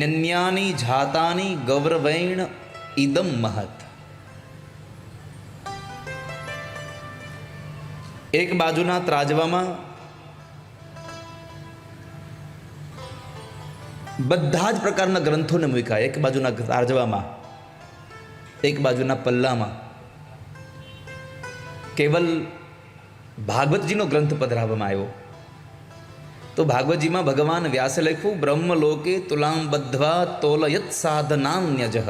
નન્યાની જાતાની ગૌરવૈણ ઇદમ મહત. એક બાજુના ત્રાજવામાં બધા જ પ્રકારના ગ્રંથોને મૂક્યા. એક બાજુના ત્રાજવામાં, એક બાજુના પલ્લામાં કેવલ ભાગવતજીનો ગ્રંથ પધરાવવામાં આવ્યો. તો ભાગવતજીમાં ભગવાન વ્યાસે લખ્યું, બ્રહ્મલોકે તુલામ બધ્વા તોલયત સાધનાન્યજઃ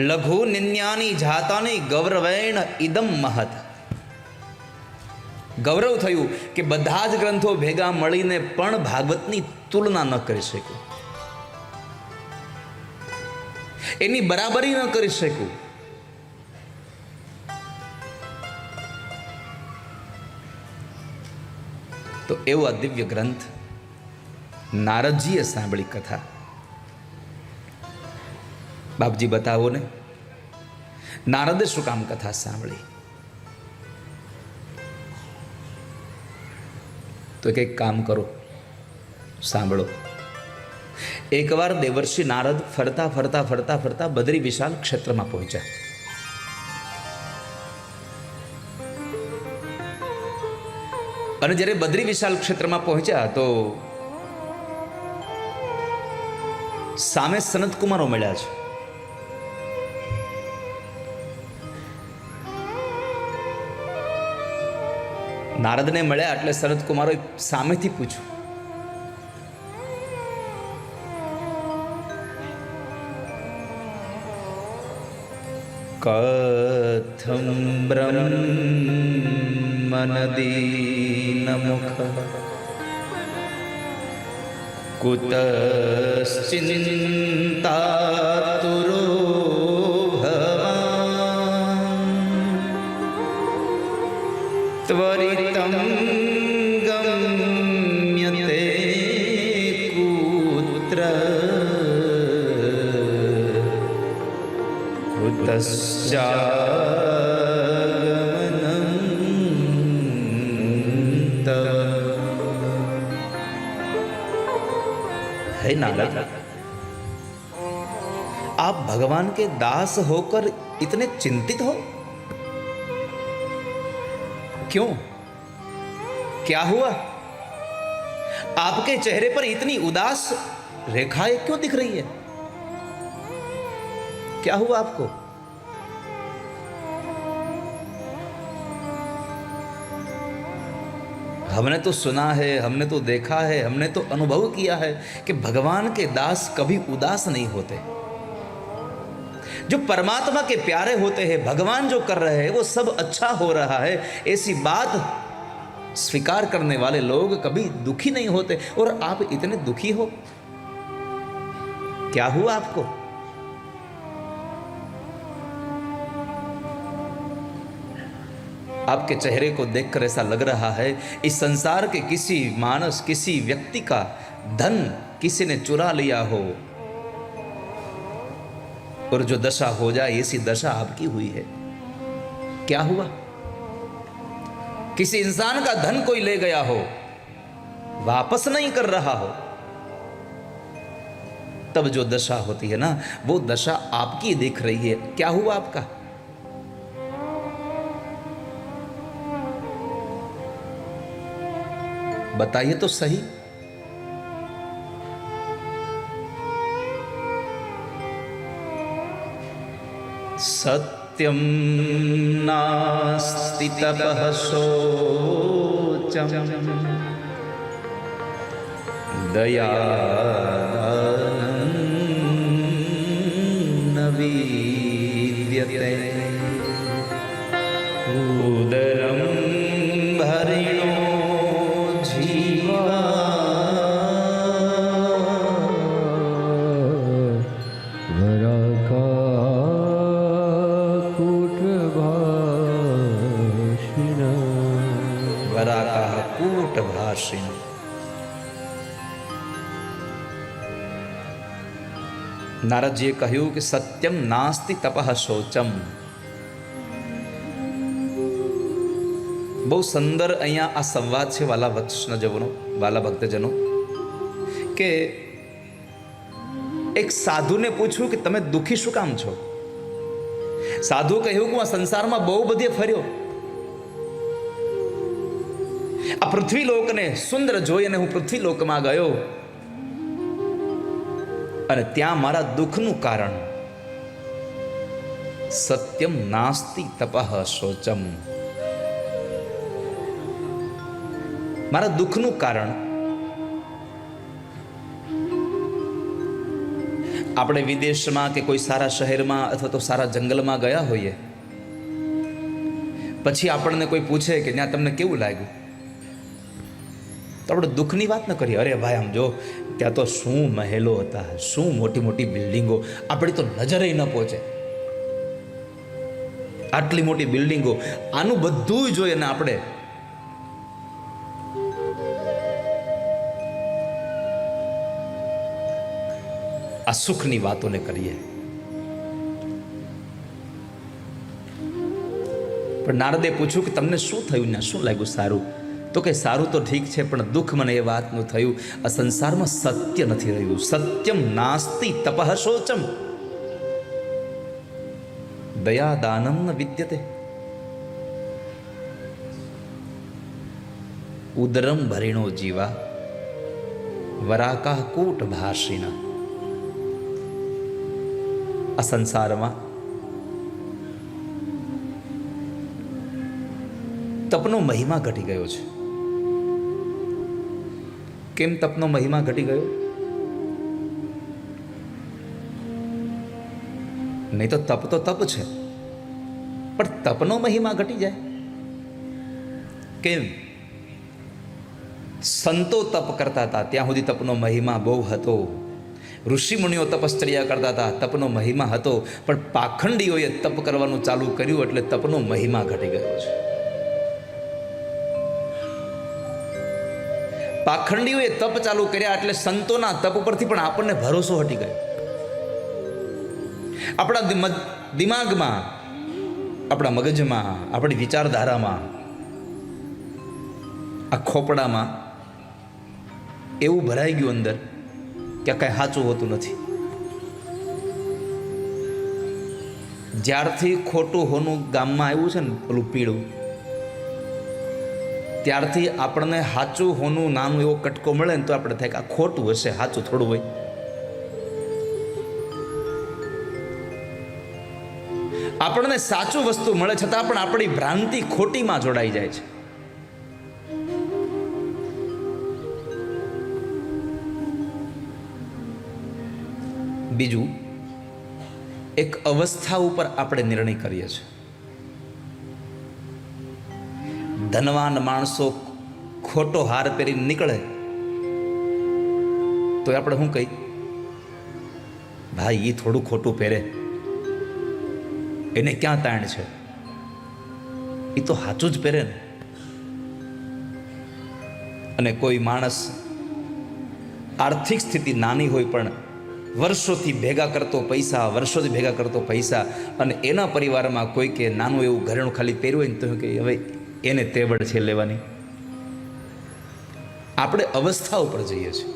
લઘુ નિન્યાની જાતાની ગૌરવૈણ ઇદમ મહત. ગૌરવ થયું કે બધા જ ગ્રંથો ભેગા મળીને પણ ભાગવતની તુલના ન કરી શક્યું, એની બરાબરી ન કરી શક્યું. તો એવો આ દિવ્ય ગ્રંથ નારદજીએ સાંભળી કથા. બાપજી બતાવો ને, નારદે શું કામ કથા સાંભળી? તો કંઈક કામ કરો, સાંભળો. એકવાર દેવર્ષિ નારદ ફરતા ફરતા ફરતા ફરતા બદ્રી વિશાલ ક્ષેત્રમાં પહોંચ્યા. અને જ્યારે બદ્રી વિશાલ ક્ષેત્રમાં પહોંચ્યા તો સામે સનતકુમારો મળ્યા છે. નારદને મળ્યા એટલે સનતકુમારોએ સામેથી પૂછ્યું, કથમ બ્રહ્મનદીનમુખ કુતશ્ચિંતાતુરો ભવાન ત્વરિતં ગમ્યતે કુત્ર कुतश्चागमनं तव. हे नारद, आप भगवान के दास होकर इतने चिंतित हो क्यों? क्या हुआ? आपके चेहरे पर इतनी उदास रेखाएं क्यों दिख रही है? क्या हुआ आपको? हमने तो सुना है, हमने तो देखा है, हमने तो अनुभव किया है कि भगवान के दास कभी उदास नहीं होते. जो परमात्मा के प्यारे होते हैं, भगवान जो कर रहे हैं वो सब अच्छा हो रहा है, ऐसी बात स्वीकार करने वाले लोग कभी दुखी नहीं होते. और आप इतने दुखी हो, क्या हुआ आपको? आपके चेहरे को देखकर ऐसा लग रहा है इस संसार के किसी मानस, किसी व्यक्ति का धन किसी ने चुरा लिया हो और जो दशा हो जाए ऐसी दशा आपकी हुई है. क्या हुआ? किसी इंसान का धन कोई ले गया हो, वापस नहीं कर रहा हो, तब जो दशा होती है ना, वो दशा आपकी दिख रही है. क्या हुआ आपका? बताइए तो सही. सत्यम नास्ति तपः शोचम दयादानं न विद्यते उदरं भरिणो નારદજીએ કહ્યું કે સત્યમ નાસ્તિ તપઃ શોચમ. બહુ સુંદર અહીંયા આ સંવાદ છે વાલા વૈષ્ણવજનો, વાલા ભક્તજનો, કે એક સાધુને પૂછ્યું કે તમે દુઃખી શું કામ છો? સાધુ કહ્યું કે હું આ સંસારમાં બહુ બધે ફર્યો, આ પૃથ્વી લોકને સુંદર જોઈ અને હું પૃથ્વી લોકમાં ગયો અને ત્યાં મારા દુઃખનું કારણ સત્યમ નાસ્તિ તપઃ શોચમ, મારા દુઃખનું કારણ આપણે વિદેશમાં કે કોઈ સારા શહેરમાં અથવા તો સારા જંગલમાં ગયા હોઈએ, પછી આપણને કોઈ પૂછે કે ત્યાં તમને કેવું લાગ્યું, તો આપણે દુઃખની વાત ન કરીએ. અરે ભાઈ આમ જો ત્યાં તો શું મહેલો હતા, શું મોટી મોટી બિલ્ડિંગો, આપણી તો નજરે ન પહોંચે, આટલી મોટી બિલ્ડિંગો, આનું બધું જોઈએ ને આપણે આ સુખની વાતોને કરીએ. પણ નારદે પૂછ્યું કે તમને શું થયું ને શું લાગ્યું સારું? તો કે સારું તો ઠીક છે, પણ દુઃખ મને એ વાતનું થયું, આ સંસારમાં સત્ય નથી રહ્યું. સત્યમ નાસ્તિ તપઃ શોચમ દયા દાનમ ન વિદ્યતે ઉદરમ ભરીણો જીવા વરાકા કૂટ ભાષિના. આ સંસારમાં તપનો મહિમા ઘટી ગયો છે. કેમ તપનો મહિમા ઘટી ગયો? નહીં તો તપ છે, પણ તપનો મહિમા ઘટી જાય કેમ? સંતો તપ કરતા હતા ત્યાં સુધી તપનો મહિમા બહુ હતો, ઋષિ મુનિઓ તપશ્ચર્યા કરતા હતા, તપનો મહિમા હતો, પણ પાખંડીઓએ તપ કરવાનું ચાલુ કર્યું એટલે તપનો મહિમા ઘટી ગયો છે. પાખંડીઓએ તપ ચાલુ કર્યા એટલે સંતોના તપ પરથી પણ આપણને ભરોસો હટી ગયો. આપણા દિમાગમાં, આપણા મગજમાં, આપણી વિચારધારામાં, આ ખોપડામાં એવું ભરાઈ ગયું અંદર કે કાંઈ સાચું હોતું નથી. જ્યારથી ખોટું હોનું ગામમાં આવ્યું છે ને પેલું પીળું, ત્યારથી આપણને સાચું હોનું નાનું એવો કટકો મળે ને તો આપણે થાય કે આ ખોટું હશે, સાચું થોડું હોય. આપણને સાચું વસ્તુ મળે છતાં પણ આપણી ભ્રાંતિ ખોટીમાં જોડાઈ જાય છે. બીજું, એક અવસ્થા ઉપર આપણે નિર્ણય કરીએ છીએ. ધનવાન માણસો ખોટો હાર પહેરીને નીકળે તો આપણે શું કહી, ભાઈ એ થોડું ખોટું પહેરે, એને ક્યાં તાણ છે, એ તો સાચું જ પહેરે ને. અને કોઈ માણસ આર્થિક સ્થિતિ નાની હોય પણ વર્ષોથી ભેગા કરતો પૈસા અને એના પરિવારમાં કોઈ કે નાનું એવું ઘરેણું ખાલી પહેર્યું હોય ને તો કે હવે એને તેવડ છે લેવાની. આપણે અવસ્થા ઉપર જઈએ છીએ.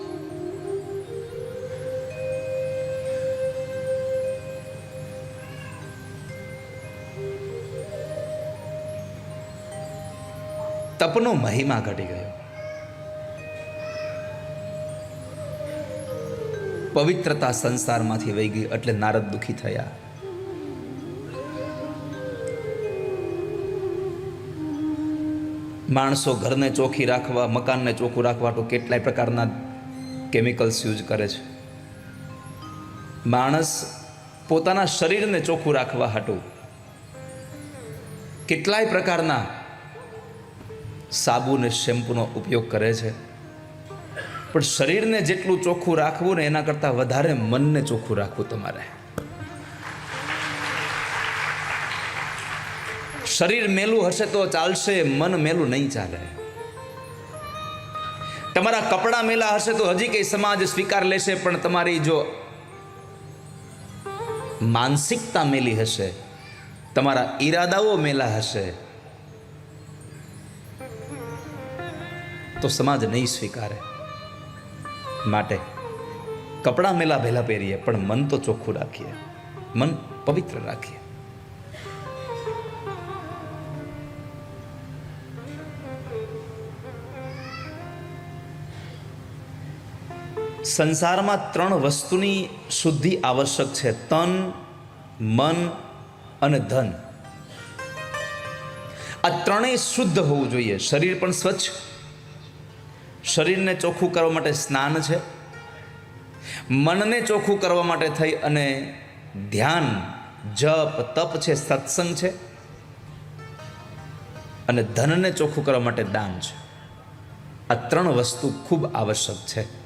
તપનો મહિમા ઘટી ગયો. પવિત્રતા સંસારમાંથી વહી ગઈ એટલે નારદ દુઃખી થયા. માણસો ઘરને ચોખ્ખી રાખવા, મકાનને ચોખ્ખું રાખવા તો કેટલાય પ્રકારના કેમિકલ્સ યુઝ કરે છે. માણસ પોતાના શરીરને ચોખ્ખું રાખવા હાટું કેટલાય પ્રકારના સાબુ ને શેમ્પૂનો ઉપયોગ કરે છે. પણ શરીરને જેટલું ચોખ્ખું રાખવું ને એના કરતાં વધારે મનને ચોખ્ખું રાખવું તમારે. શરીર મેલું હશે તો ચાલશે, મન મેલું નહીં ચાલે. તમારા કપડાં મેલા હશે તો હજી કઈ સમાજ સ્વીકાર લેશે, પણ તમારી જો માનસિકતા મેલી હશે, તમારા ઈરાદાઓ મેલા હશે તો સમાજ નહીં સ્વીકારે. માટે કપડાં મેલા ભેલા પહેરીએ પણ મન તો ચોખ્ખું રાખીએ, મન પવિત્ર રાખીએ. સંસારમાં 3 વસ્તુની શુદ્ધિ આવશ્યક છે: તન, મન અને ધન. આ ત્રણેય શુદ્ધ હોવું જોઈએ. શરીર પણ સ્વચ્છ. શરીરને ચોખ્ખું કરવા માટે સ્નાન છે. મનને ચોખ્ખું કરવા માટે થઈ અને ધ્યાન, જપ, તપ છે, સત્સંગ છે. અને ધનને ચોખ્ખું કરવા માટે દાન છે. આ 3 વસ્તુ ખૂબ આવશ્યક છે.